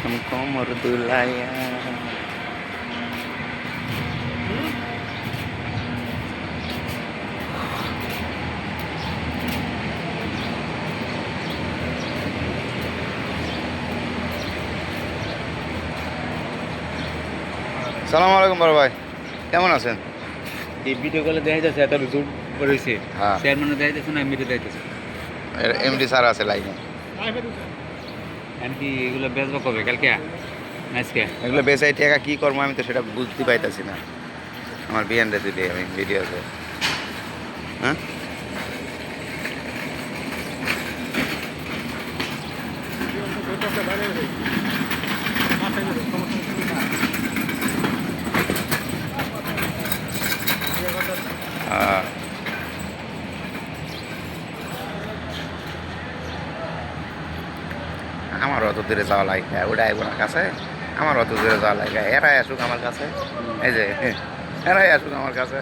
ছম কমর দুলাইয়া। সালাম আলাইকুম বড় ভাই, কেমন আছেন? এই ভিডিও কলে দেখা যাচ্ছে এত জুম রয়েছে, হ্যাঁ, চেয়ারম্যানও দেখা যাচ্ছে না, এমনিতে দেখা যাচ্ছে। এমডি স্যার আছে লাইনে। এমনকি এগুলো বেচবো কবে? কালকে আজকে? এগুলো বেচাই টাকা কী করবো আমি তো সেটা বুঝতে পাইতেছি না। আমার বিয়ানটা দিলে আমি ভিডিওতে। হ্যাঁ, আমার অত দূরে যাওয়া লাগে, ওটা ওনার কাছে আমার অত দূরে যাওয়া লাগে। এরাই আসুক আমার কাছে, এই যে এরাই আসুক আমার কাছে।